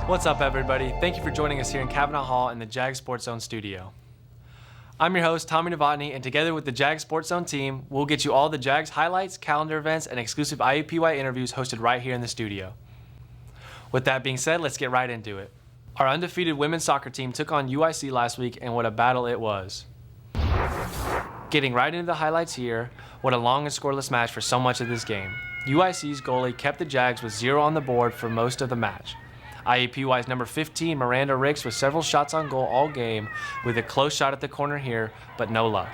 What's up, everybody? Thank you for joining us here in Cavanaugh Hall in the Jag Sports Zone studio. I'm your host, Tommy Novotny, and together with the Jag Sports Zone team, we'll get you all the Jags highlights, calendar events, and exclusive IUPUI interviews hosted right here in the studio. With that being said, let's get right into it. Our undefeated women's soccer team took on UIC last week, and what a battle it was. Getting right into the highlights here, what a long and scoreless match for so much of this game. UIC's goalie kept the Jags with 0 on the board for most of the match. IUPUI's number 15, Miranda Ricks, with several shots on goal all game, with a close shot at the corner here, but no luck.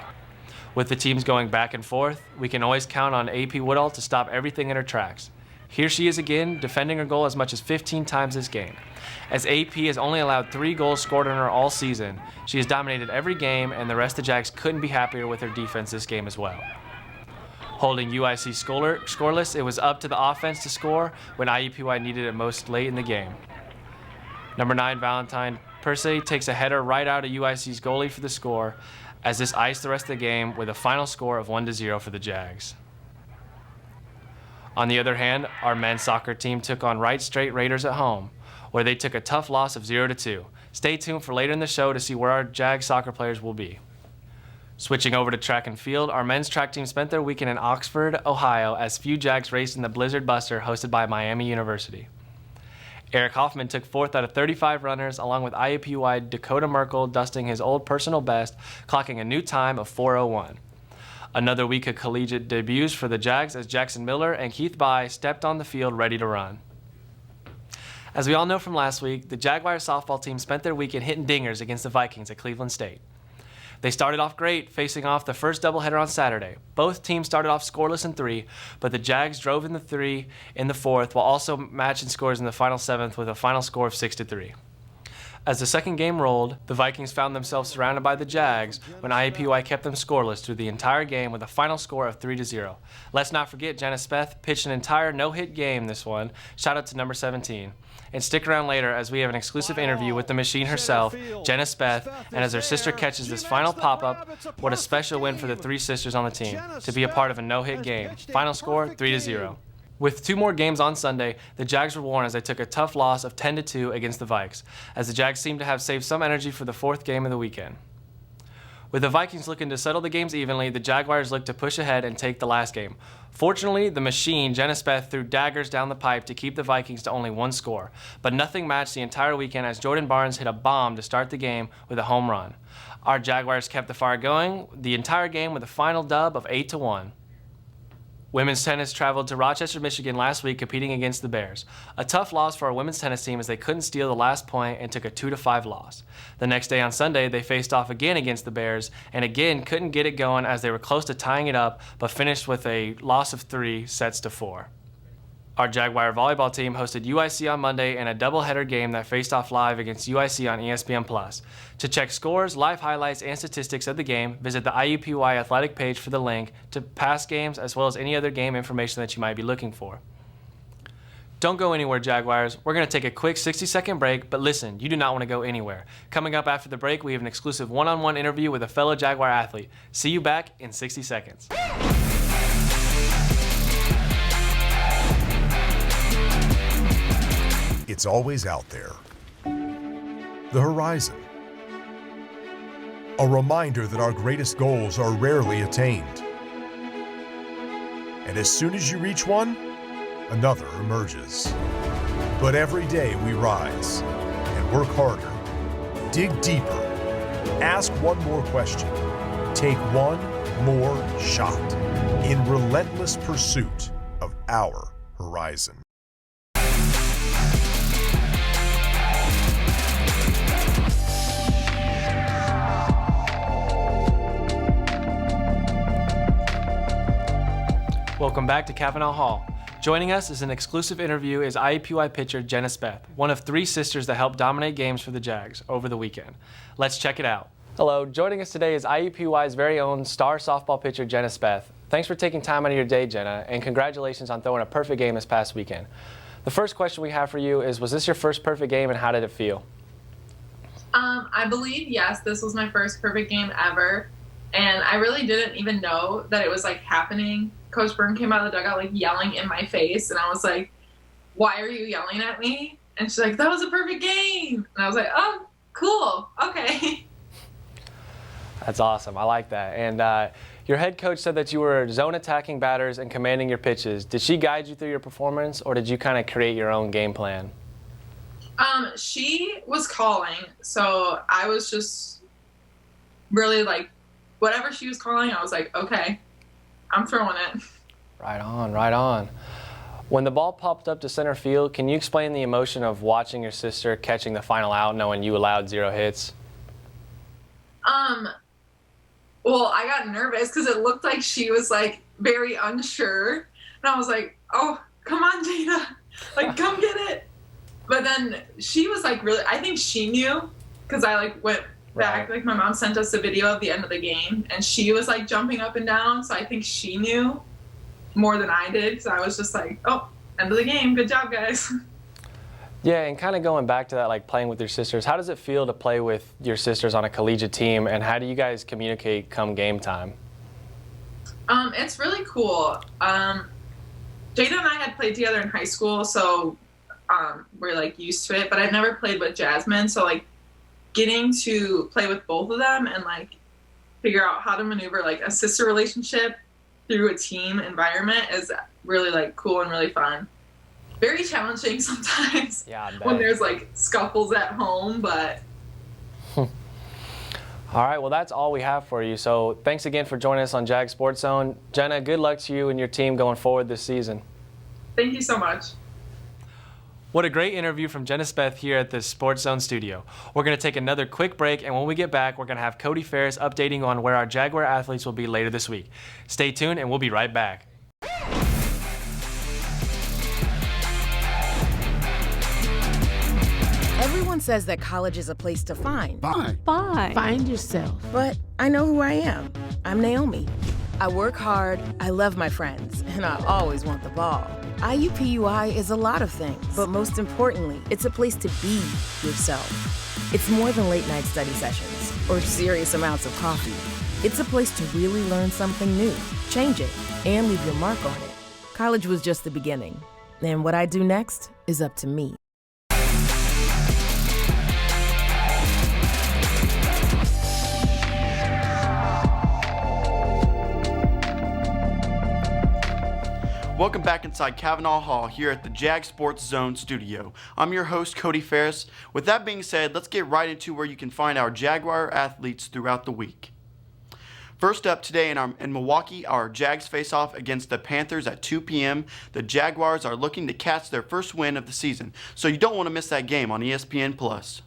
With the teams going back and forth, we can always count on AP Woodall to stop everything in her tracks. Here she is again, defending her goal as much as 15 times this game. As AP has only allowed 3 goals scored on her all season, she has dominated every game, and the rest of the Jags couldn't be happier with her defense this game as well. Holding UIC scoreless, it was up to the offense to score when IUPUI needed it most late in the game. Number 9, Valentine Persay takes a header right out of UIC's goalie for the score, as this iced the rest of the game with a final score of 1-0 for the Jags. On the other hand, our men's soccer team took on Wright Strait Raiders at home, where they took a tough loss of 0-2. Stay tuned for later in the show to see where our Jags soccer players will be. Switching over to track and field, our men's track team spent their weekend in Oxford, Ohio, as few Jags raced in the Blizzard Buster hosted by Miami University. Eric Hoffman took 4th out of 35 runners, along with IUPUI Dakota Merkel dusting his old personal best, clocking a new time of 4:01. Another week of collegiate debuts for the Jags as Jackson Miller and Keith Bye stepped on the field ready to run. As we all know from last week, the Jaguars softball team spent their weekend hitting dingers against the Vikings at Cleveland State. They started off great, facing off the first doubleheader on Saturday. Both teams started off scoreless in 3, but the Jags drove in the 3 in the 4th, while also matching scores in the final 7th with a final score of 6-3. As the second game rolled, the Vikings found themselves surrounded by the Jags when IUPUI kept them scoreless through the entire game with a final score of 3-0. Let's not forget Jennah Speth pitched an entire no-hit game this one. Shout out to number 17. And stick around later as we have an exclusive interview with the machine herself, Jennah Speth, and as her sister catches this final pop-up, what a special win for the 3 sisters on the team to be a part of a no-hit game. Final score, 3-0. With 2 more games on Sunday, the Jags were worn as they took a tough loss of 10-2 against the Vikes, as the Jags seemed to have saved some energy for the 4th game of the weekend. With the Vikings looking to settle the games evenly, the Jaguars looked to push ahead and take the last game. Fortunately, the machine, Jennah Speth, threw daggers down the pipe to keep the Vikings to only 1 score, but nothing matched the entire weekend as Jordan Barnes hit a bomb to start the game with a home run. Our Jaguars kept the fire going the entire game with a final dub of 8-1. Women's tennis traveled to Rochester, Michigan last week competing against the Bears. A tough loss for our women's tennis team as they couldn't steal the last point and took a 2-5 loss. The next day on Sunday, they faced off again against the Bears and again couldn't get it going as they were close to tying it up, but finished with a loss of 3-4. Our Jaguar volleyball team hosted UIC on Monday in a doubleheader game that faced off live against UIC on ESPN+. To check scores, live highlights, and statistics of the game, visit the IUPUI athletic page for the link to past games as well as any other game information that you might be looking for. Don't go anywhere, Jaguars. We're going to take a quick 60-second break, but listen, you do not want to go anywhere. Coming up after the break, we have an exclusive one-on-one interview with a fellow Jaguar athlete. See you back in 60 seconds. It's always out there. The horizon. A reminder that our greatest goals are rarely attained. And as soon as you reach one, another emerges. But every day we rise and work harder, dig deeper, ask one more question, take one more shot in relentless pursuit of our horizon. Welcome back to Cavanaugh Hall. Joining us is an exclusive interview is IUPUI pitcher Jennah Speth, one of 3 sisters that helped dominate games for the Jags over the weekend. Let's check it out. Hello, joining us today is IUPUI's very own star softball pitcher Jennah Speth. Thanks for taking time out of your day, Jenna, and congratulations on throwing a perfect game this past weekend. The first question we have for you is, was this your first perfect game and how did it feel? I believe, yes, this was my first perfect game ever. And I really didn't even know that it was like happening. Coach Byrne came out of the dugout like yelling in my face, and I was like, why are you yelling at me? And she's like, that was a perfect game. And I was like, oh, cool. Okay. That's awesome. I like that. And your head coach said that you were zone attacking batters and commanding your pitches. Did she guide you through your performance, or did you kind of create your own game plan? She was calling, so I was just really like, whatever she was calling, I was like, okay, I'm throwing it. Right on, right on. When the ball popped up to center field, can you explain the emotion of watching your sister catching the final out knowing you allowed 0 hits? Well, I got nervous because it looked like she was like very unsure. And I was like, oh, come on, Jennah. Like, come get it. But then she was like really, I think she knew because I like went back, like my mom sent us a video of the end of the game and she was like jumping up and down. So I think she knew more than I did because I was just like, oh, end of the game. Good job, guys. Yeah, and kind of going back to that, like playing with your sisters, how does it feel to play with your sisters on a collegiate team, and how do you guys communicate come game time? It's really cool. Jada and I had played together in high school, so we're like used to it, but I've never played with Jasmine, so like getting to play with both of them and like figure out how to maneuver like a sister relationship through a team environment is really like cool and really fun. Very challenging sometimes when there's like scuffles at home, but. All right, well, that's all we have for you. So thanks again for joining us on Jag Sports Zone. Jenna, good luck to you and your team going forward this season. Thank you so much. What a great interview from Jennah Speth here at the Sports Zone studio. We're going to take another quick break, and when we get back, we're going to have Cody Farris updating on where our Jaguar athletes will be later this week. Stay tuned, and we'll be right back. Everyone says that college is a place to find yourself. But I know who I am. I'm Naomi. I work hard, I love my friends, and I always want the ball. IUPUI is a lot of things, but most importantly, it's a place to be yourself. It's more than late night study sessions or serious amounts of coffee. It's a place to really learn something new, change it, and leave your mark on it. College was just the beginning, and what I do next is up to me. Welcome back inside Cavanaugh Hall here at the Jag Sports Zone studio. I'm your host, Cody Farris. With that being said, let's get right into where you can find our Jaguar athletes throughout the week. First up today in Milwaukee, our Jags face off against the Panthers at 2 p.m. The Jaguars are looking to catch their first win of the season, so you don't want to miss that game on ESPN+.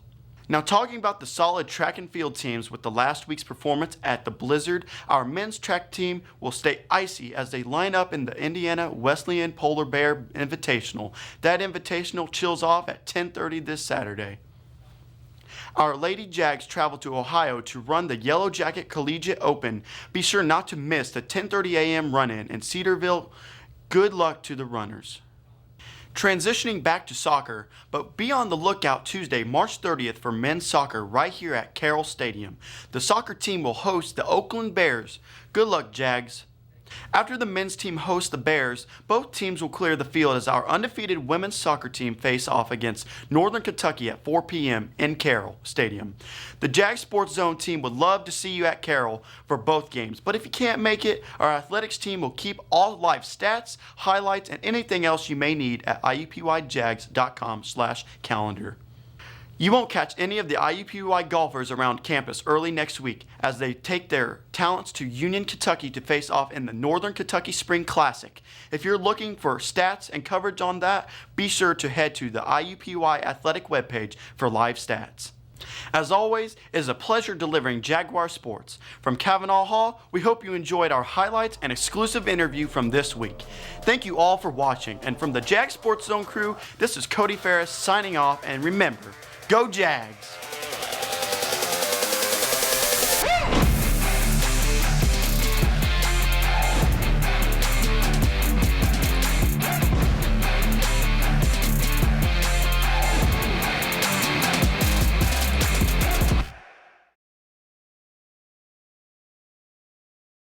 Now, talking about the solid track and field teams with the last week's performance at the Blizzard, our men's track team will stay icy as they line up in the Indiana Wesleyan Polar Bear Invitational. That invitational chills off at 10:30 this Saturday. Our Lady Jags travel to Ohio to run the Yellow Jacket Collegiate Open. Be sure not to miss the 10:30 a.m. run-in in Cedarville. Good luck to the runners. Transitioning back to soccer, but be on the lookout Tuesday, March 30th for men's soccer right here at Carroll Stadium. The soccer team will host the Oakland Bears. Good luck, Jags. After the men's team hosts the Bears, both teams will clear the field as our undefeated women's soccer team face off against Northern Kentucky at 4 p.m. in Carroll Stadium. The Jag Sports Zone team would love to see you at Carroll for both games, but if you can't make it, our athletics team will keep all live stats, highlights, and anything else you may need at IUPUIJags.com/calendar. You won't catch any of the IUPUI golfers around campus early next week as they take their talents to Union, Kentucky to face off in the Northern Kentucky Spring Classic. If you're looking for stats and coverage on that, be sure to head to the IUPUI Athletic webpage for live stats. As always, it is a pleasure delivering Jaguar Sports. From Cavanaugh Hall, we hope you enjoyed our highlights and exclusive interview from this week. Thank you all for watching, and from the Jag Sports Zone crew, this is Cody Farris signing off, and remember, go Jags!